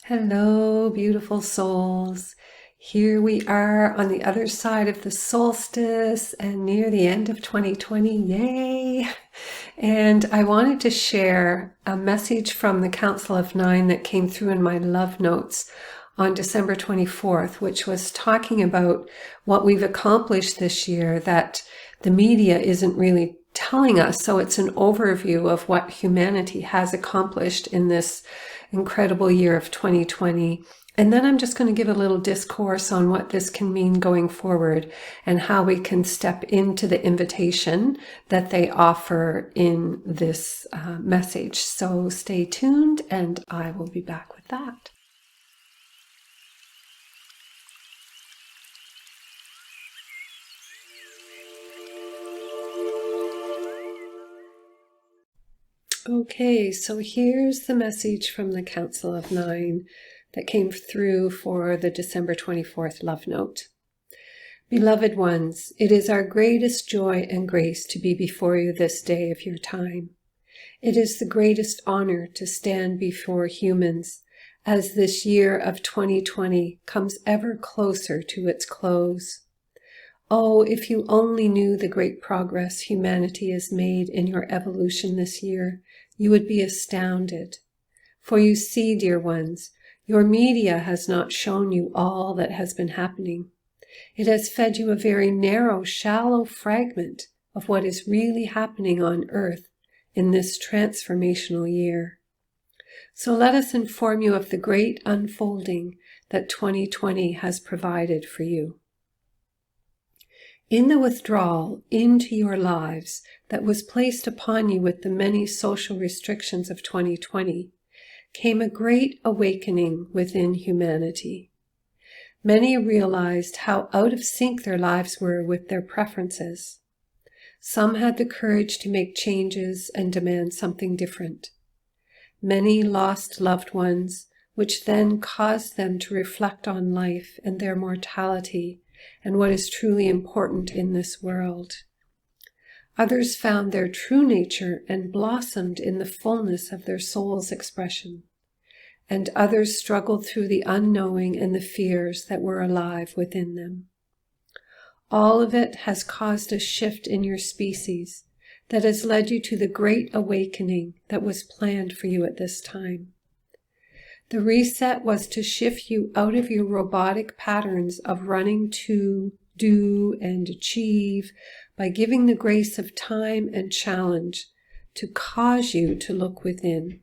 Hello, beautiful souls. Here we are on the other side of the solstice and near the end of 2020. Yay! And I wanted to share a message from the Council of Nine that came through in my love notes on December 24th, which was talking about what we've accomplished this year that the media isn't really telling us. So it's an overview of what humanity has accomplished in this incredible year of 2020. And then I'm just going to give a little discourse on what this can mean going forward and how we can step into the invitation that they offer in this message. So stay tuned and I will be back with that. Okay, so here's the message from the Council of Nine that came through for the December 24th love note. Beloved ones, it is our greatest joy and grace to be before you this day of your time. It is the greatest honor to stand before humans as this year of 2020 comes ever closer to its close. Oh, if you only knew the great progress humanity has made in your evolution this year, you would be astounded. For you see, dear ones, your media has not shown you all that has been happening. It has fed you a very narrow, shallow fragment of what is really happening on Earth in this transformational year. So let us inform you of the great unfolding that 2020 has provided for you. In the withdrawal into your lives that was placed upon you with the many social restrictions of 2020 came a great awakening within humanity. Many realized how out of sync their lives were with their preferences. Some had the courage to make changes and demand something different. Many lost loved ones, which then caused them to reflect on life and their mortality and what is truly important in this world. Others found their true nature and blossomed in the fullness of their soul's expression. And others struggled through the unknowing and the fears that were alive within them. All of it has caused a shift in your species that has led you to the great awakening that was planned for you at this time. The reset was to shift you out of your robotic patterns of running to, do, and achieve by giving the grace of time and challenge to cause you to look within.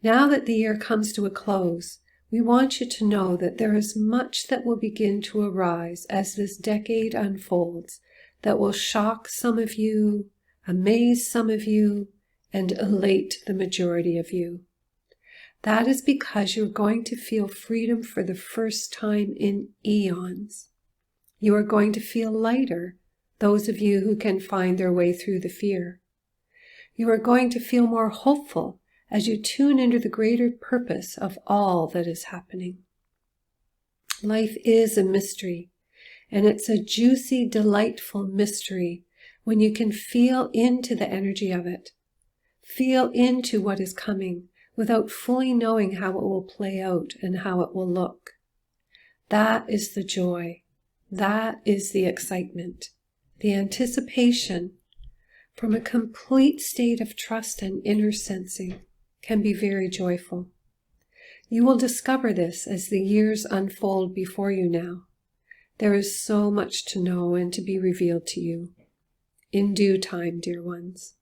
Now that the year comes to a close, we want you to know that there is much that will begin to arise as this decade unfolds that will shock some of you, amaze some of you, and elate the majority of you. That is because you're going to feel freedom for the first time in eons. You are going to feel lighter, those of you who can find their way through the fear. You are going to feel more hopeful as you tune into the greater purpose of all that is happening. Life is a mystery, and it's a juicy, delightful mystery when you can feel into the energy of it, feel into what is coming, without fully knowing how it will play out and how it will look. That is the joy. That is the excitement, the anticipation from a complete state of trust and inner sensing can be very joyful. You will discover this as the years unfold before you now. There is so much to know and to be revealed to you. In due time, dear ones.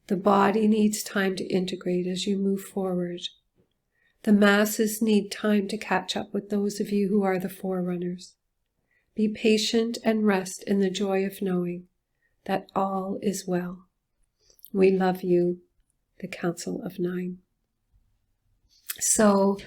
The body needs time to integrate as you move forward. The masses need time to catch up with those of you who are the forerunners. Be patient and rest in the joy of knowing that all is well. We love you, the Council of Nine. So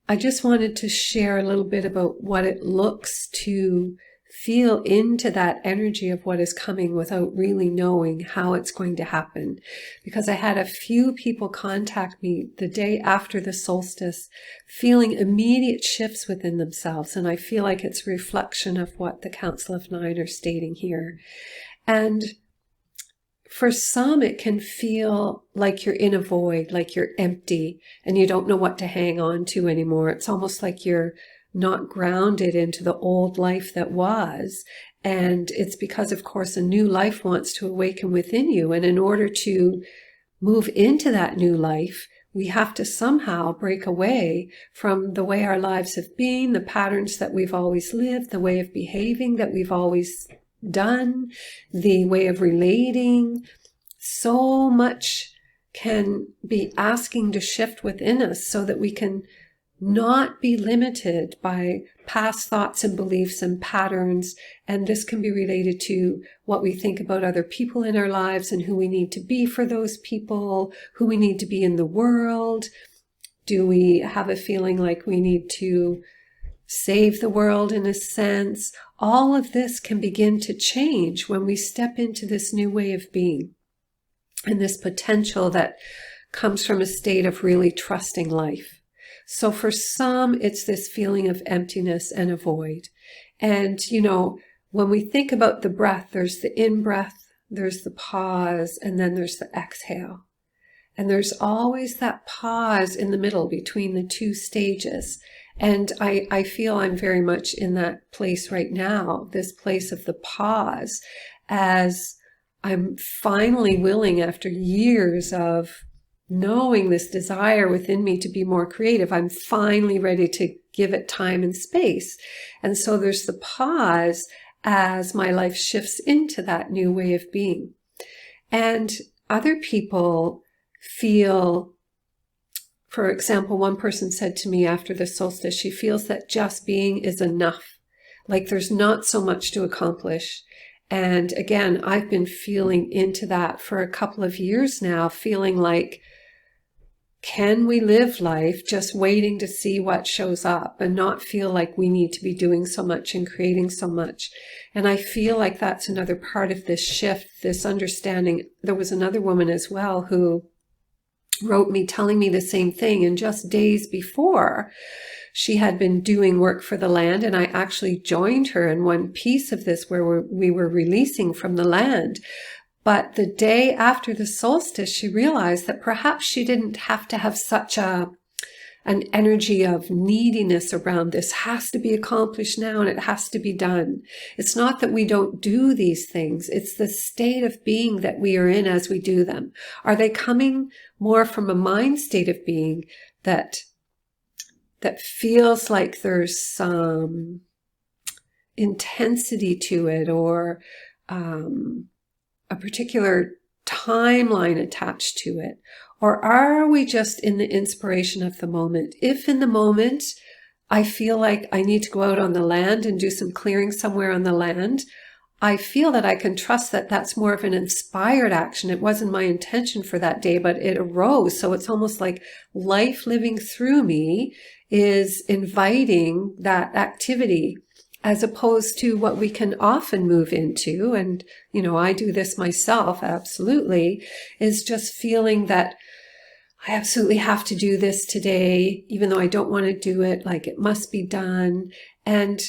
I just wanted to share a little bit about what it looks to feel into that energy of what is coming without really knowing how it's going to happen. Because I had a few people contact me the day after the solstice, feeling immediate shifts within themselves. And I feel like it's a reflection of what the Council of Nine are stating here. And for some, it can feel like you're in a void, like you're empty and you don't know what to hang on to anymore. It's almost like you're not grounded into the old life that was. And it's because, of course, a new life wants to awaken within you. And in order to move into that new life, we have to somehow break away from the way our lives have been, the patterns that we've always lived, the way of behaving that we've always done, the way of relating. So much can be asking to shift within us so that we can not be limited by past thoughts and beliefs and patterns. And this can be related to what we think about other people in our lives and who we need to be for those people, who we need to be in the world. Do we have a feeling like we need to save the world in a sense? All of this can begin to change when we step into this new way of being and this potential that comes from a state of really trusting life. So for some, it's this feeling of emptiness and a void. And, when we think about the breath, there's the in-breath, there's the pause, and then there's the exhale. And there's always that pause in the middle between the two stages. And I feel I'm very much in that place right now, this place of the pause, as I'm finally willing, after years of knowing this desire within me to be more creative, I'm finally ready to give it time and space. And so there's the pause as my life shifts into that new way of being. And other people feel, for example, one person said to me after the solstice, she feels that just being is enough. Like there's not so much to accomplish. And again, I've been feeling into that for a couple of years now, feeling like, can we live life just waiting to see what shows up and not feel like we need to be doing so much and creating so much? And I feel like that's another part of this shift, this understanding. There was another woman as well who wrote me telling me the same thing. And just days before, she had been doing work for the land, and I actually joined her in one piece of this where we were releasing from the land. But the day after the solstice, she realized that perhaps she didn't have to have such an energy of neediness around this has to be accomplished now and it has to be done. It's not that we don't do these things. It's the state of being that we are in as we do them. Are they coming more from a mind state of being that feels like there's some intensity to it, or a particular timeline attached to it? Or are we just in the inspiration of the moment? If in the moment I feel like I need to go out on the land and do some clearing somewhere on the land, I feel that I can trust that that's more of an inspired action. It wasn't my intention for that day, but it arose. So it's almost like life living through me is inviting that activity, as opposed to what we can often move into. And, I do this myself, absolutely, is just feeling that I absolutely have to do this today, even though I don't want to do it, like it must be done. And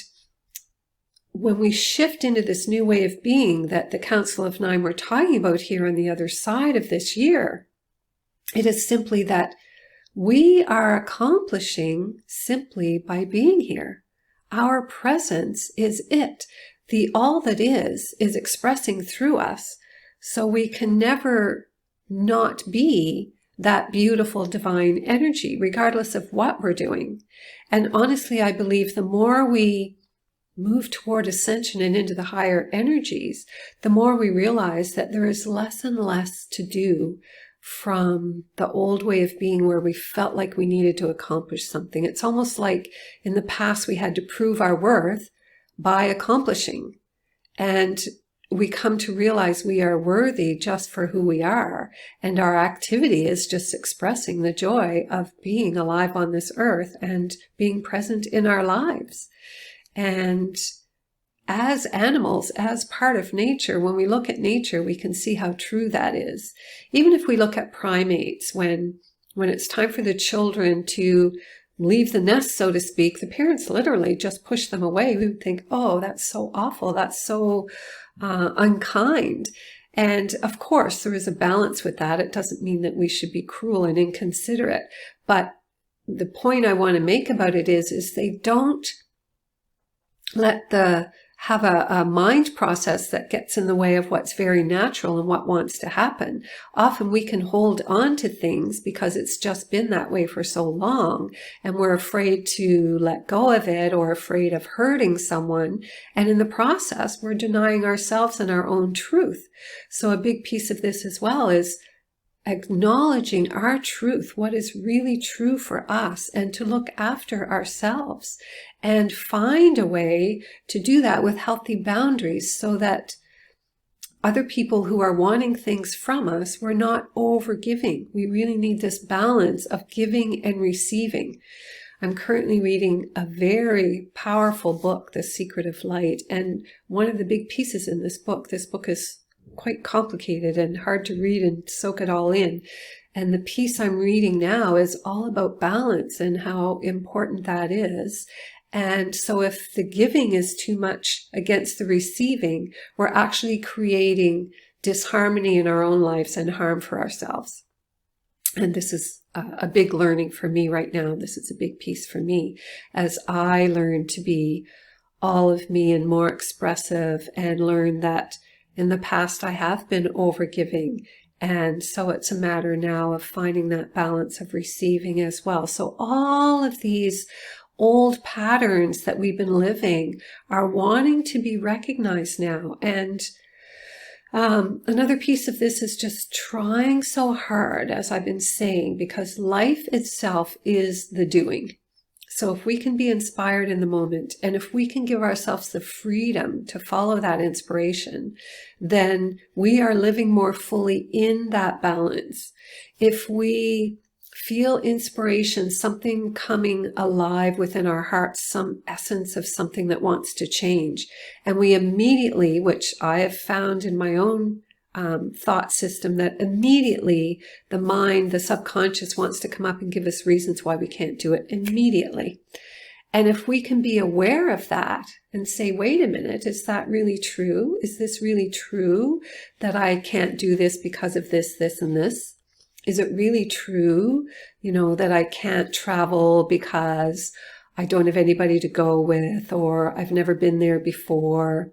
when we shift into this new way of being that the Council of Nine we're talking about here on the other side of this year, it is simply that we are accomplishing simply by being here. Our presence is it. The all that is expressing through us. So we can never not be that beautiful divine energy, regardless of what we're doing. And honestly, I believe the more we move toward ascension and into the higher energies, the more we realize that there is less and less to do from the old way of being where we felt like we needed to accomplish something. It's almost like in the past we had to prove our worth by accomplishing. And we come to realize we are worthy just for who we are. And our activity is just expressing the joy of being alive on this earth and being present in our lives. And as animals, as part of nature, when we look at nature, we can see how true that is. Even if we look at primates, when it's time for the children to leave the nest, so to speak, the parents literally just push them away. We would think, oh, that's so awful. That's so unkind. And of course, there is a balance with that. It doesn't mean that we should be cruel and inconsiderate. But the point I want to make about it is they don't have a mind process that gets in the way of what's very natural and what wants to happen. Often we can hold on to things because it's just been that way for so long, and we're afraid to let go of it or afraid of hurting someone. And in the process, we're denying ourselves and our own truth. So a big piece of this as well is acknowledging our truth, what is really true for us, and to look after ourselves and find a way to do that with healthy boundaries so that other people who are wanting things from us, we're not overgiving. We really need this balance of giving and receiving. I'm currently reading a very powerful book, The Secret of Light, and one of the big pieces in this book is quite complicated and hard to read and soak it all in. And the piece I'm reading now is all about balance and how important that is. And so if the giving is too much against the receiving, we're actually creating disharmony in our own lives and harm for ourselves. And this is a big learning for me right now. This is a big piece for me as I learn to be all of me and more expressive, and learn that in the past I have been overgiving. And so it's a matter now of finding that balance of receiving as well. So all of these old patterns that we've been living are wanting to be recognized now. And another piece of this is just trying so hard, as I've been saying, because life itself is the doing. So if we can be inspired in the moment, and if we can give ourselves the freedom to follow that inspiration, then we are living more fully in that balance. If we feel inspiration, something coming alive within our hearts, some essence of something that wants to change, and we immediately, which I have found in my own thought system, that immediately the mind, the subconscious, wants to come up and give us reasons why we can't do it immediately. And if we can be aware of that and say, wait a minute, is that really true? Is this really true that I can't do this because of this, this, and this? Is it really true, that I can't travel because I don't have anybody to go with, or I've never been there before,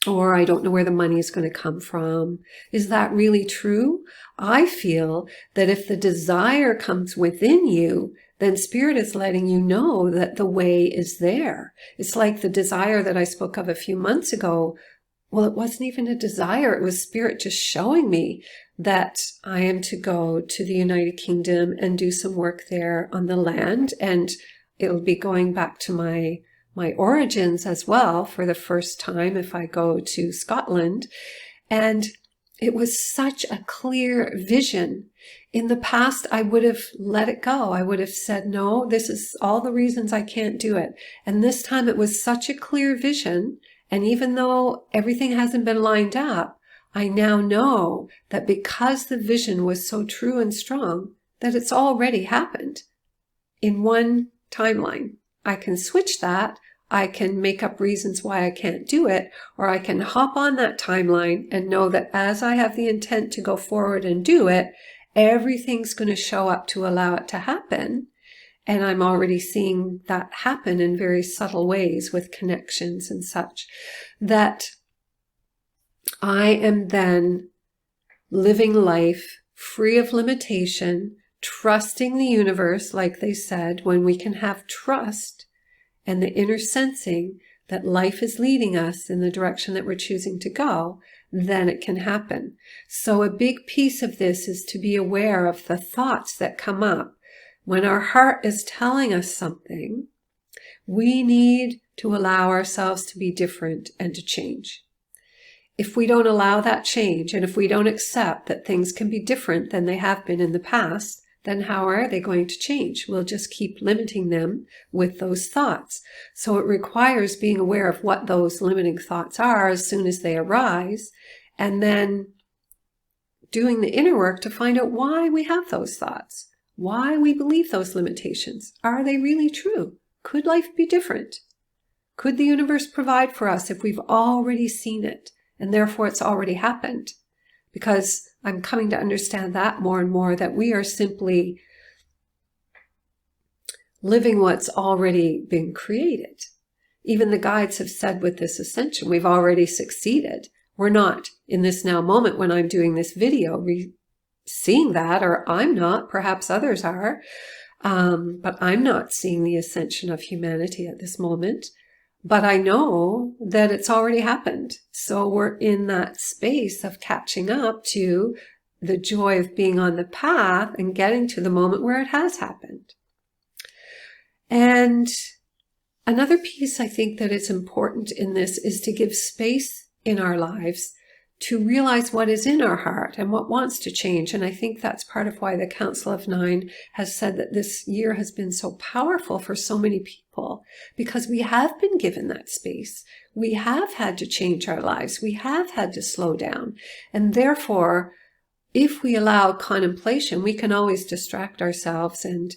or I don't know where the money is going to come from? Is that really true? I feel that if the desire comes within you, then Spirit is letting you know that the way is there. It's like the desire that I spoke of a few months ago. Well, it wasn't even a desire. It was Spirit just showing me that I am to go to the United Kingdom and do some work there on the land. And it'll be going back to my origins as well for the first time if I go to Scotland. And it was such a clear vision. In the past, I would have let it go. I would have said, no, this is all the reasons I can't do it. And this time it was such a clear vision. And even though everything hasn't been lined up, I now know that because the vision was so true and strong, that it's already happened in one timeline. I can switch that. I can make up reasons why I can't do it, or I can hop on that timeline and know that as I have the intent to go forward and do it, everything's going to show up to allow it to happen. And I'm already seeing that happen in very subtle ways with connections and such, that I am then living life free of limitation, trusting the universe, like they said, when we can have trust and the inner sensing that life is leading us in the direction that we're choosing to go, then it can happen. So a big piece of this is to be aware of the thoughts that come up. When our heart is telling us something, we need to allow ourselves to be different and to change. If we don't allow that change, and if we don't accept that things can be different than they have been in the past, then how are they going to change? We'll just keep limiting them with those thoughts. So it requires being aware of what those limiting thoughts are as soon as they arise, and then doing the inner work to find out why we have those thoughts, why we believe those limitations. Are they really true? Could life be different? Could the universe provide for us if we've already seen it, and therefore it's already happened? because I'm coming to understand that more and more, that we are simply living what's already been created. Even the guides have said with this ascension, we've already succeeded. We're not in this now moment when I'm doing this video seeing that, or I'm not, perhaps others are, but I'm not seeing the ascension of humanity at this moment. But I know that it's already happened. So we're in that space of catching up to the joy of being on the path and getting to the moment where it has happened. And another piece I think that is important in this is to give space in our lives to realize what is in our heart and what wants to change. And I think that's part of why the Council of Nine has said that this year has been so powerful for so many people, because we have been given that space. We have had to change our lives. We have had to slow down. And therefore, if we allow contemplation, we can always distract ourselves and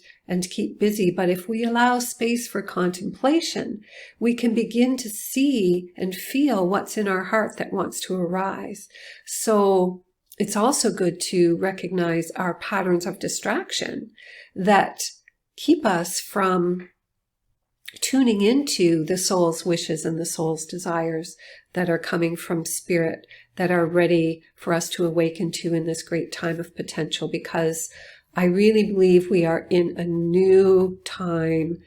keep busy. But if we allow space for contemplation, we can begin to see and feel what's in our heart that wants to arise. So it's also good to recognize our patterns of distraction that keep us from tuning into the soul's wishes and the soul's desires that are coming from spirit, that are ready for us to awaken to in this great time of potential. Because I really believe we are in a new time,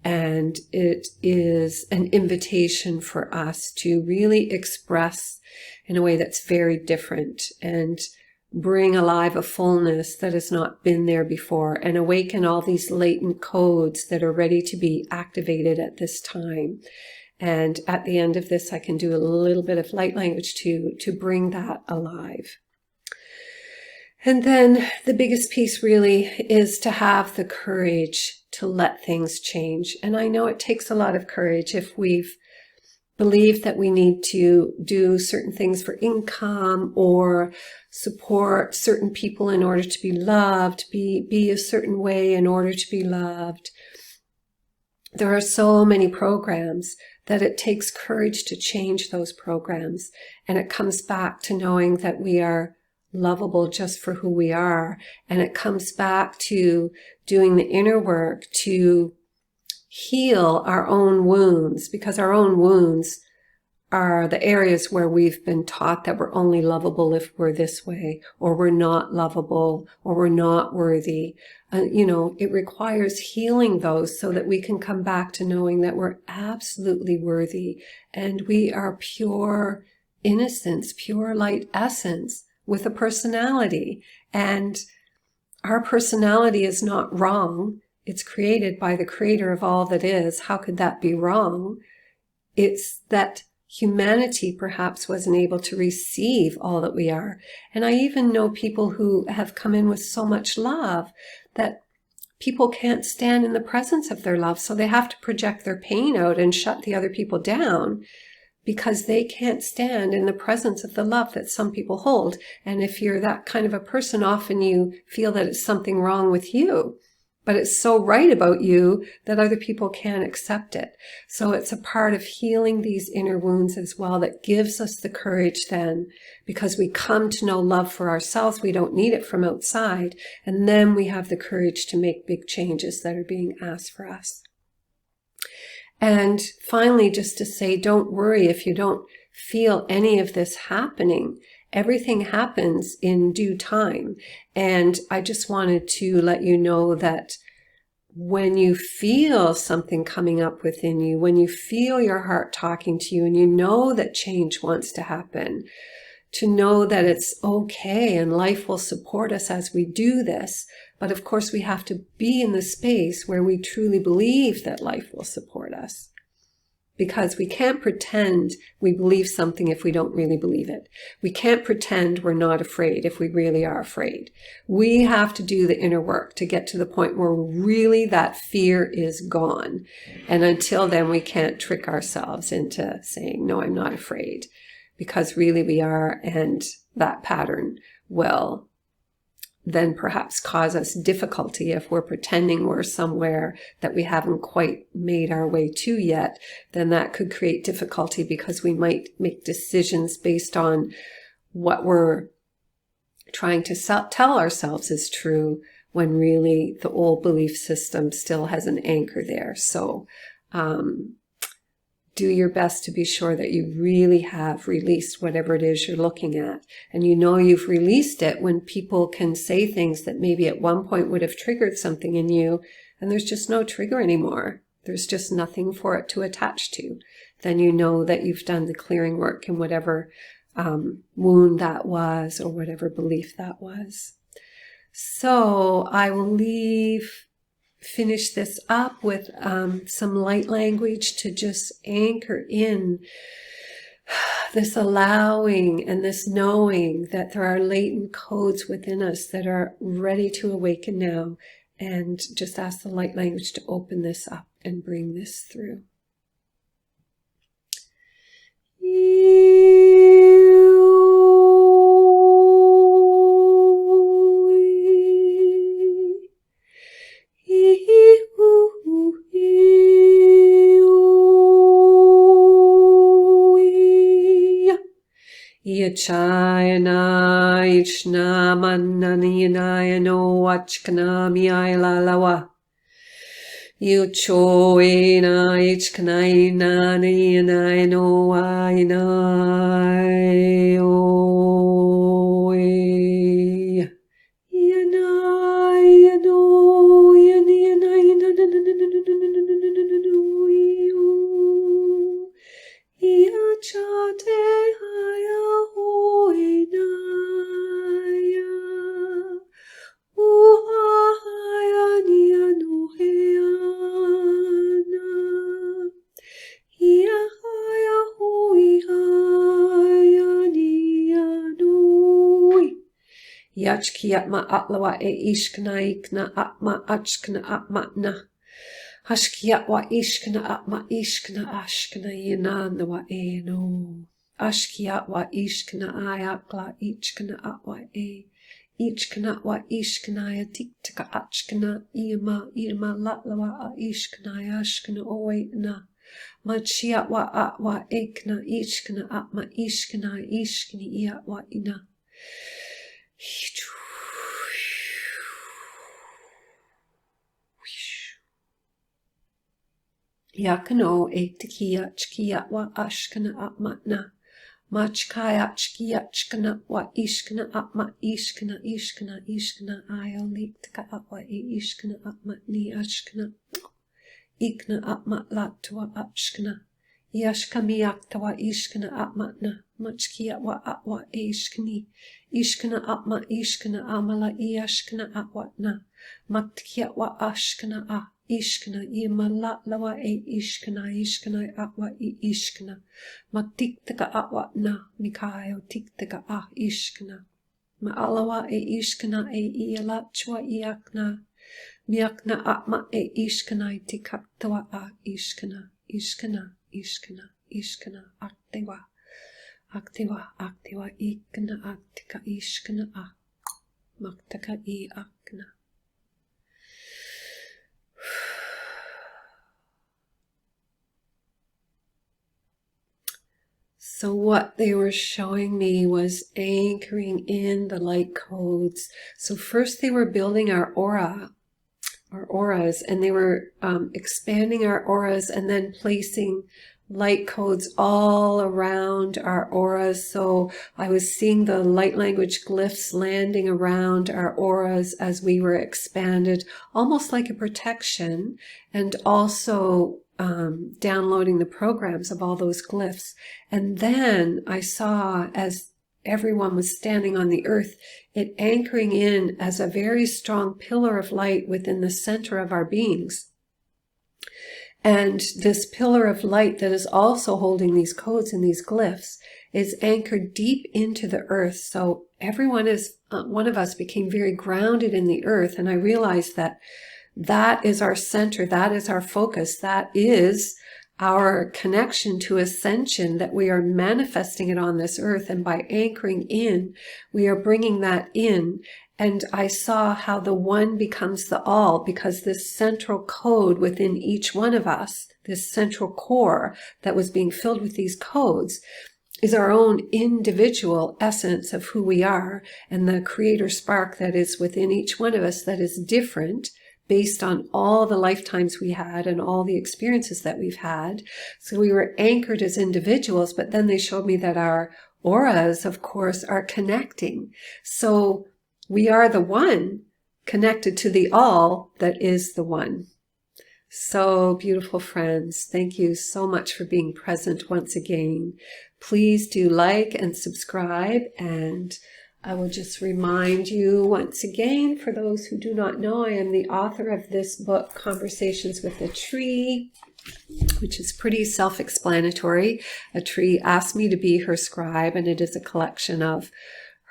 and it is an invitation for us to really express in a way that's very different and bring alive a fullness that has not been there before, and awaken all these latent codes that are ready to be activated at this time. And at the end of this, I can do a little bit of light language to bring that alive. And then the biggest piece really is to have the courage to let things change. And I know it takes a lot of courage if we've believed that we need to do certain things for income or support certain people in order to be loved, be a certain way in order to be loved. There are so many programs that it takes courage to change those programs. And it comes back to knowing that we are lovable just for who we are. And it comes back to doing the inner work to heal our own wounds, because our own wounds are the areas where we've been taught that we're only lovable if we're this way, or we're not lovable, or we're not worthy. It requires healing those so that we can come back to knowing that we're absolutely worthy, and we are pure innocence, pure light essence with a personality. And our personality is not wrong. It's created by the creator of all that is. How could that be wrong? It's that humanity perhaps wasn't able to receive all that we are. And I even know people who have come in with so much love that people can't stand in the presence of their love. So they have to project their pain out and shut the other people down, because they can't stand in the presence of the love that some people hold. And if you're that kind of a person, often you feel that it's something wrong with you. But it's so right about you that other people can't accept it. So it's a part of healing these inner wounds as well that gives us the courage then, because we come to know love for ourselves. We don't need it from outside. And then we have the courage to make big changes that are being asked for us. And finally, just to say, don't worry if you don't feel any of this happening. Everything happens in due time. And I just wanted to let you know that when you feel something coming up within you, when you feel your heart talking to you and you know that change wants to happen, to know that it's okay and life will support us as we do this. But of course, we have to be in the space where we truly believe that life will support us. Because we can't pretend we believe something if we don't really believe it. We can't pretend we're not afraid if we really are afraid. We have to do the inner work to get to the point where really that fear is gone. And until then, we can't trick ourselves into saying, no, I'm not afraid. Because really we are, and that pattern will then perhaps cause us difficulty if we're pretending we're somewhere that we haven't quite made our way to yet. Then that could create difficulty, because we might make decisions based on what we're trying to tell ourselves is true when really the old belief system still has an anchor there. So do your best to be sure that you really have released whatever it is you're looking at. And you know you've released it when people can say things that maybe at one point would have triggered something in you, and there's just no trigger anymore. There's just nothing for it to attach to. Then you know that you've done the clearing work in whatever wound that was or whatever belief that was. So I will finish this up with some light language to just anchor in this allowing and this knowing that there are latent codes within us that are ready to awaken now, and just ask the light language to open this up and bring this through. Yachayana Ichna Mananina no Achkana Miailalawa Yuchoina Ichkanaina Nina no Aina Oe Yana no Yana Yachate Yachkiyatma atlawa e ishkna ikna atma achkna atmatna. Hashkiyatwa ishkna atma ishkna ashkna yinanawa e no. Ashkiyatwa ishkna ayakla ichkna atwa e. Ichkna wa ishkna yatiktika achkna ima latlawa ishkna ashkna oetna. Machiyatwa atwa ekna ishkna atma ishkna ishkni iatwa ina. Yakano ektikia chkia wa ashkana atmatna. Machkaya chkia chkana wa ishkana atma ishkana ishkana ishkana ayoliktika atwa e ishkana atmatni ashkana. Ikna atma latwa ashkana. Yashkamiyaktawa ishkana atmatna. Machkia wa atwa ishkani. Ishkana atma ishkana amala iashkana atwatna. Matkia wa ashkana a. Ishkana imala lawa e ishkana ishkana atwa e ishkana. Matiktaka atwatna. Mikayo tiktaka a ishkana. Maalawa e ishkana e ialachwa iakna. Miakna atma e ishkana tikaktawa a ishkana. Ishkana ishkana ishkana aktewa. Aktiva, aktiva, ikna, aktika, ishkna, a. Maktaka, I, akna. So what they were showing me was anchoring in the light codes. So first they were building our aura, our auras, and they were expanding our auras and then placing light codes all around our auras. So I was seeing the light language glyphs landing around our auras as we were expanded, almost like a protection, and also downloading the programs of all those glyphs. And then I saw, as everyone was standing on the earth, it anchoring in as a very strong pillar of light within the center of our beings. And this pillar of light that is also holding these codes and these glyphs is anchored deep into the earth. So everyone is, one of us became very grounded in the earth. And I realized that that is our center. That is our focus. That is our connection to ascension, that we are manifesting it on this earth. And by anchoring in, we are bringing that in. And I saw how the one becomes the all, because this central code within each one of us, this central core that was being filled with these codes, is our own individual essence of who we are, and the creator spark that is within each one of us that is different based on all the lifetimes we had and all the experiences that we've had. So we were anchored as individuals, but then they showed me that our auras, of course, are connecting. So we are the one connected to the all that is the one. So beautiful, friends. Thank you so much for being present once again. Please do like and subscribe, and I will just remind you once again, for those who do not know, I am the author of this book, Conversations with a Tree, which is pretty self-explanatory. A tree asked me to be her scribe, and it is a collection of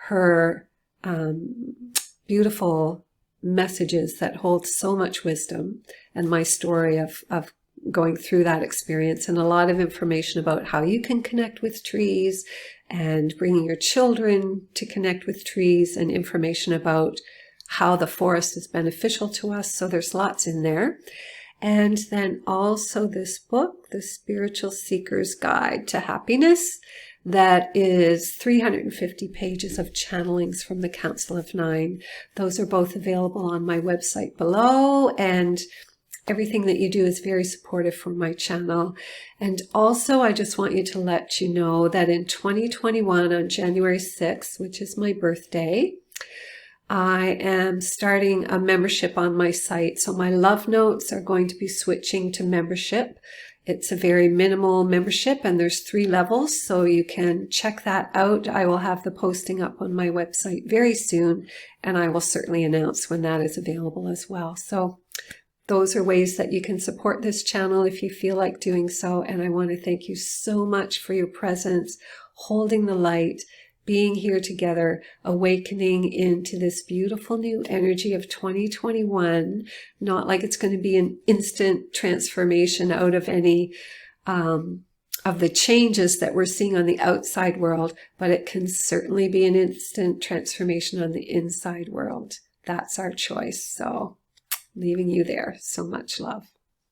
her beautiful messages that hold so much wisdom, and my story of going through that experience, and a lot of information about how you can connect with trees and bringing your children to connect with trees, and information about how the forest is beneficial to us. So there's lots in there. And then also this book, The Spiritual Seeker's Guide to Happiness, that is 350 pages of channelings from the Council of Nine. Those are both available on my website below, and everything that you do is very supportive for my channel. And also, I just want you to let you know that in 2021, on January 6th, which is my birthday, I am starting a membership on my site. So my love notes are going to be switching to membership. It's a very minimal membership, and there's 3 levels, so you can check that out. I will have the posting up on my website very soon, and I will certainly announce when that is available as well. So those are ways that you can support this channel if you feel like doing so. And I want to thank you so much for your presence, holding the light, being here together, awakening into this beautiful new energy of 2021. Not like it's going to be an instant transformation out of any of the changes that we're seeing on the outside world, but it can certainly be an instant transformation on the inside world. That's our choice. So leaving you there. So much love.